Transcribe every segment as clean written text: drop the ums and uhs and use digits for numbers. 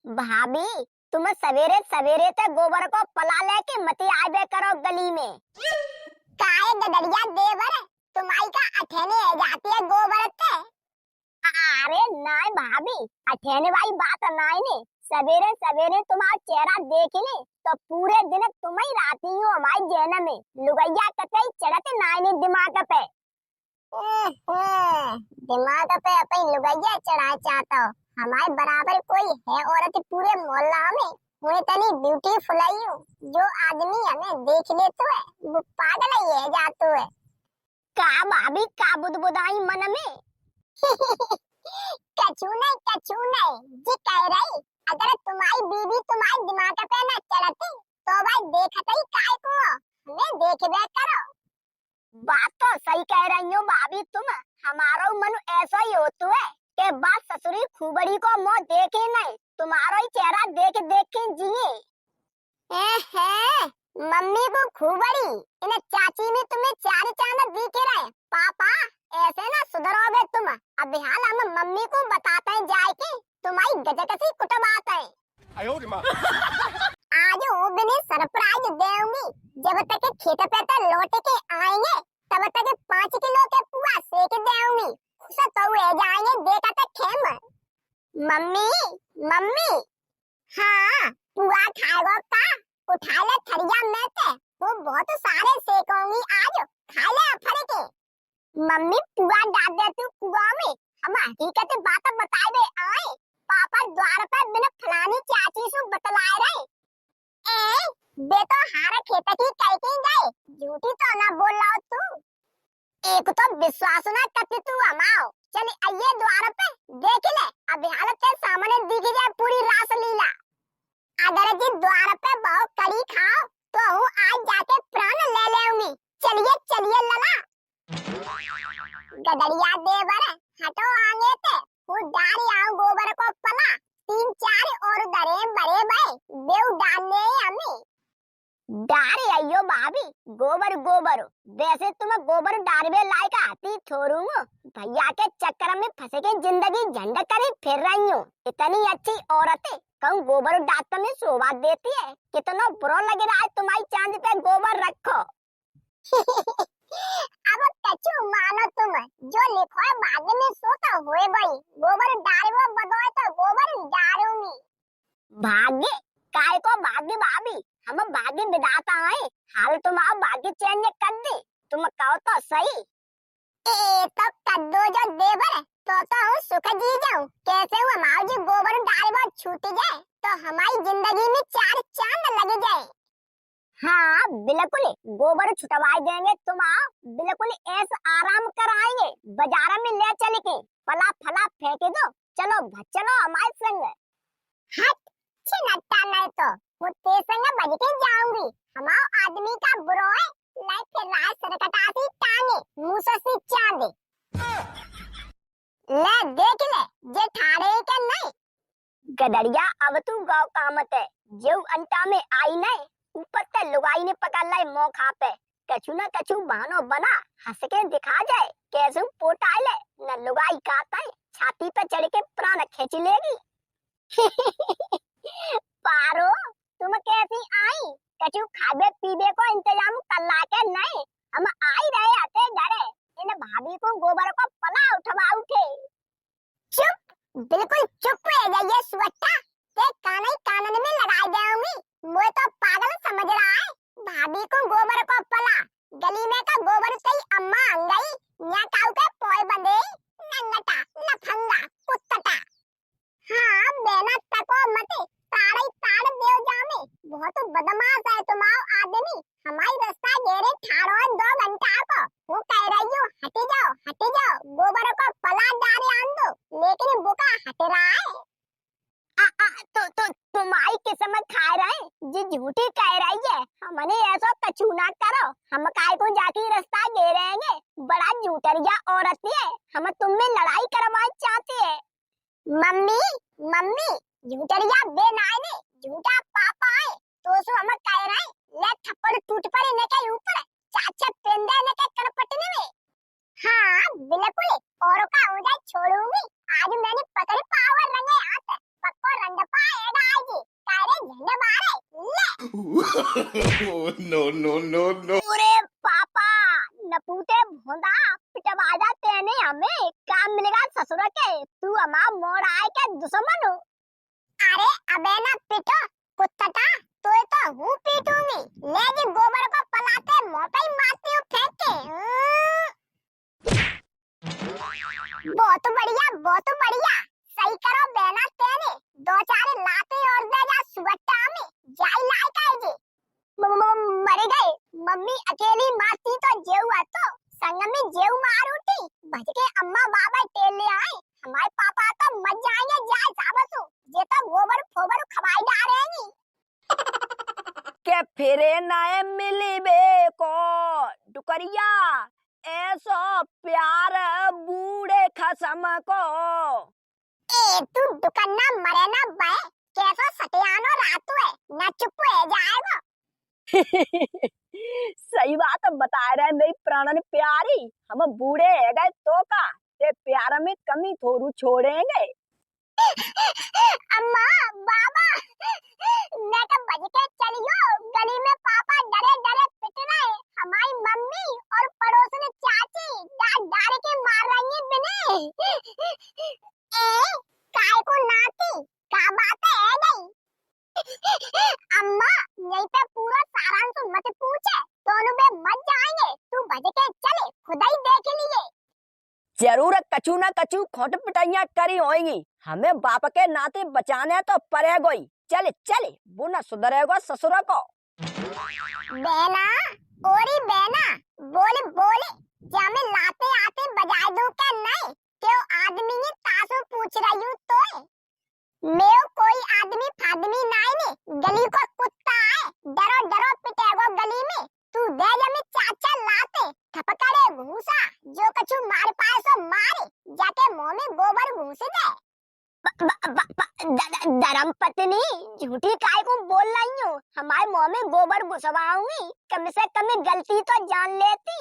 भाभी, तुम सवेरे सवेरे ते गोबर को पला लेके मती आबे करो गली में। काहे गदरिया देवर तुम्हारी का अठेने है जाती है गोबर ते। अरे नाय भाभी, अठेने वाली बात नाय ने। सवेरे सवेरे तुम्हारा चेहरा देख ले तो पूरे दिन तुम ही राती हो हमारी जेन में लुगैया कतई चढ़त नाय ने दिमाग पे। दिमाग पे अपनी लुगैया चढ़ा चाहता हो। हमारे बराबर कोई है औरत पूरे मोहल्ला में। मैं तनी ब्यूटीफुल आई हूँ। जो आदमी हमें देख ले तो है वो पागल ही है जातो है। का भाभी का बुदबुदाई मन में। कछु नहीं जी कह रही अगर तुम्हारी बीवी तुम्हारे दिमाग पे न चढ़ती तो भाई देखते ही काय को हमें देखबे करो। बात तो सही कह रही हो भाभी तुम। हमारा मन ऐसा ही होता है कि बात ससुरी खूबड़ी को मुंह देखे नहीं, तुम्हारा ही चेहरा देख देख के जिए। मम्मी को खूबड़ी इन चाची में तुम्हें चार चांद दिख रहे। पापा ऐसे ना सुधरोगे तुम। अब हाल हम मम्मी को बताते हैं जाए के तुम्हारी गजकसी कुटबात है। आज वो बिने सरप्राइज देऊंगी। जब तक खेत पे तक लौट के आएंगे तब तक 5 किलो के पुआ सेक देऊंगी। खुश तो हुए जाएंगे देखा तक खेम। मम्मी हाँ पुआ खाएगो का? उठा ले थरिया में से वो बहुत सारे सेकूंगी आज। खा ले अफर के। मम्मी पुआ डाल दे तू कुआ में। हम हकीकत बात बताए दे आए। पापा द्वार पर बिना फलानी चाची से बतलाए रहे। बे तो हारा खेत की कह के गए। झूठी तो ना बोल रहा तू। एक तो विश्वास ना करती तू हमाओ। चल आइए द्वार पे देख ले। अब हालत के सामने दिख जाए पूरी रास लीला। अगर जी द्वार पे बहुत कड़ी खाओ तो हूँ आज जाके प्राण ले लेऊंगी। चलिए लला। गदरिया देवर हटो आगे ते हूँ डाल आऊं गोबर को पला। 3-4 और दरे बड़े भाई बेउ डालने हमें। डारे आइयो भाभी गोबर वैसे तुम गोबर डालवे लायक आती छोड़ू भैया के चक्कर में फंसे के जिंदगी झंड करे फिर रही हूँ। इतनी अच्छी औरत कहूँ गोबर डालने में शोभा देती है। कितना बुरा लग रहा है तुम्हारी चांद पे गोबर रखो। अब कछु मानो तुम जो लिखो है भाग्य में सो तो होए भाई। गोबर डालवो बदोए तो गोबर डालूंगी। भाग्य काय को भाग्य भाभी, हम भाग्य विधाता हैं। हाल तुम्हारा भाग्य चेंज कर दे। तुम कहो तो सही। तो कद्दो जो देवर तो हूँ सुख जी जाऊं। कैसे हुआ माओ जी गोबर डालवो छूट जाए तो हमारी जिंदगी में 4 चांद लग जाए। हाँ बिल्कुल गोबर छुटवाई देंगे। तुम आओ बिल्कुल ऐसा आराम कराएंगे। बाजार में ले चल के फला फेंक दो। चलो हमारे संग। हट छिनट्टा नहीं तो वो तेरे संग बज के जाऊंगी। हमारा आदमी का बुरो है लाई फिर राय सरकटासी टांगे मुंह से चांदे। ले देख ले जे ठाड़े के नहीं। गदरिया अब तू गाँव कामत है जो अंटा में आई नहीं। ऊपर से लुगाई ने पकड़ लाई मौका पे। कछु न कछु बहानो बना हंस के दिखा जाए कैसे पोटाई ले। न लुगाई कहता है छाती पे चढ़ के प्राण खींच लेगी। पारो तुम कैसी आई? कछु खाबे पीबे को इंतजाम कर ला के नहीं। हम आई रहे आते घरे इन भाभी को गोबर को पला उठवा उठे। चुप बिल्कुल चुप हो जाइए सुअट्टा। ते कानन में लड़ाई देऊंगी। मुझे तो पागल समझ रहा है। भाभी को गोबर को पला गली में का गोबर सही अम्मा अंगई न्या काऊ के पोय बंदे नंगटा लफंगा कुत्तटा। हाँ बेना तको मते ताड़ई ताड़ देव जामे। बहुत बदमाश है तुम्हारा आदमी। हमारी रास्ता घेरे ठाड़ो 2 घंटा को वो कह रही हूँ हट जाओ गोबर को पला डारे आन दो लेकिन बुका हट रहा है। तो तुम्हारी किस्मत खा रहे जी झूठी कह रही है। हमने ऐसा कछु ना करो। हम काय को जाके रास्ता घेरेंगे। बड़ा झूठरिया औरत है। हम तुम में लड़ाई करवाना चाहती है। मम्मी झूठरिया बेनाने झूठा पापा है तो सो हम कह रहे ले थप्पड़ टूट पड़े ने के ऊपर चाचा पेंदे ने के कनपटने में। हाँ बिल्कुल और का हो जाए छोड़ूंगी। आज मैंने पकड़ पावर रंगे हाथ पक्को रंड पाएगा। No. अरे पापा नपूते भोंदा पिटवाजा तेने हमें काम मिलेगा ससुर के तू हमा मोड़ आए के दुश्मन हो। अरे अबे ना पिटो कुत्ता तो हूँ पीटूंगी ले जी गोबर को पलाते मुंह पे ही मारती हूँ फेंक के। बहुत बढ़िया सही करो बेना तेरे दो चार लाते और दे जा सुगट्टा में जाई लाई का जी मर गए मम्मी अकेली मारती तो जेऊ है तो संग में जेऊ मार उठी भज के अम्मा बाबा टेल ले आए हमारे पापा तो मर जाएंगे जाए साबसु ये तो गोबर फोबर खवाई जा रहेंगी। के फिरे नाए मिली बे को डुकरिया ऐसो प्यार बूढ़े खसम को। ए तू दुकाना मरे ना बे कैसा सटियानो रातू है ना चुप है जाएगा। सही बात बता रहे मेरी प्राणन प्यारी हम बूढ़े है गए तो का ते प्यार में कमी थोड़ू छोड़ेंगे। अम्मा बाबा मैं तो बज के चलियो गली में पापा डरे डरे पिट रहे हमारी मम्मी और पड़ोसन चाची डांट डाल के मार रही है बिने। ए काय को नाती का बात है गई। अम्मा यहीं पे पूरा सारांश मत पूछे दोनों में मत जाएंगे तू बज के चले खुदा ही देख लिए। जरूर कछु न कछु खोट पिटाइयां करी होंगी हमें बाप के नाते बचाने तो परे गोई चले चले वो न सुधरेगा ससुर को। बेना ओरी बेना बोले क्या मैं लाते आते बजाय दूं क्या नहीं क्यों आदमी ने तासु पूछ रही हूँ तो मैं कोई आदमी फादमी नहीं ने गली को कुत्ता है डरो पिटेगो गली में तू दे जमी चाचा लाते थपकड़े घूसा जो कछु मार पाए सो मारे जाके मुंह में गोबर घूस दे। धर्म पत्नी झूठी काय को बोल रही हूँ हमारे मुंह में गोबर घुसवाऊंगी कम से कम गलती तो जान लेती।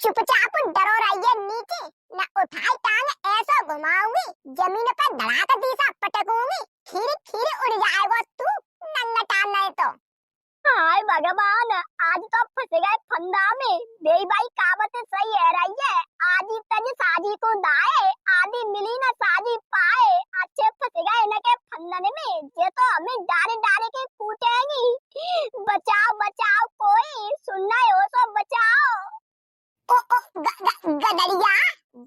चुपचाप डरो रहिए नीचे न उठाई टांग ऐसा घुमाऊंगी जमीन पर धड़ाका दीसा पटकूंगी खीर उड़ जाएगा तू नंगटा नहीं तो। हाय भगवान आज तो फंस गए फंदा में देई भाई कावत सही है रही है आजी तज साजी को दाए आदि मिली न साजी पाए अच्छे फंस गए इनके फंदन में ये तो हमें डारे के कूटेंगी। बचाओ कोई सुनना हो तो बचाओ। गदरिया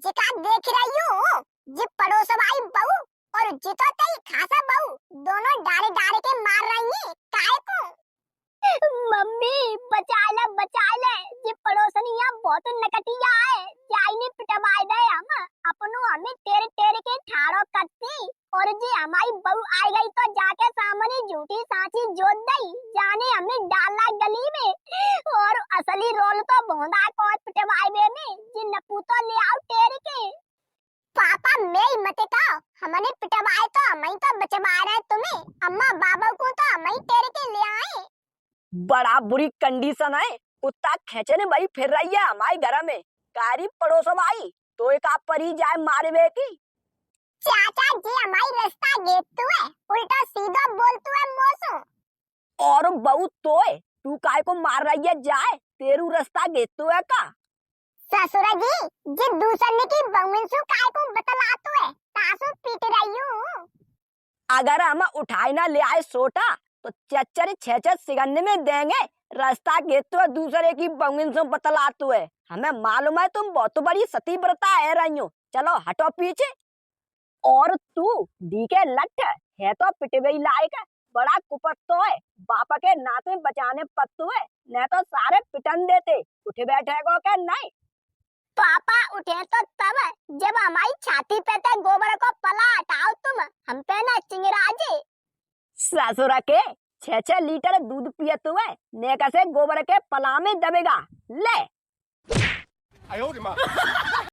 जिका देख रही हूँ जी पड़ोसवाई बहू और जितो तई खासा बहू दोनों डारे के मार रही है काय को। मम्मी बचा ले ये पड़ोसनिया बहुत नकटिया है जाइने पिटवाई दे हम अपनो हमें तेरे के ठाड़ो करती और जी हमारी बहू आई गई तो जाके सामने झूठी सांची जोत दई जाने हमें डाला गली में और असली रोल तो भोंदा को पिटवाई में जी नपू तो ले आओ तेरे के। पापा मैं मत कहो हमने पिटवाए तो हम ही तो बचवा रहे तुम्हें अम्मा बाबा को तो हम ही तेरे के ले आए। बड़ा बुरी कंडीशन है कुत्ता खेचने भाई फिर रही है हमारे घर में कारी पड़ोसो भाई तो एक आप परी जाए मारवे की। चाचा जी हमारी रास्ता गेतू है उल्टा सीधा बोलतू है मोसो। और बहू तोय तू काय को मार रही है जाए तेरू रास्ता गेतू है का। ससुरा जी जी दूसरे की बंगसु काय को बतलातू है तासु पीट रही हूँ। अगर हम उठाई ना ले आए सोटा तो चच्चर छेचर सिगन्ने में देंगे रास्ता गेतू है दूसरे की बंगसु बतलातू है हमें मालूम है तुम बहुत बड़ी सतीव्रता है रही हो चलो हटो पीछे। और तू दी के लट है तो पिटवे लायक बड़ा कुपत्तो है बापा के नाते बचाने पत्तू है न तो सारे पिटन देते उठ बैठेगो क्या नहीं। पापा उठे तो तब जब हमारी छाती पे ते गोबर को पला हटाओ तुम हम पे ना चिंगराजे। ससुरा के 6-6 लीटर दूध पिए तू है ने कैसे गोबर के पला में दबेगा ले।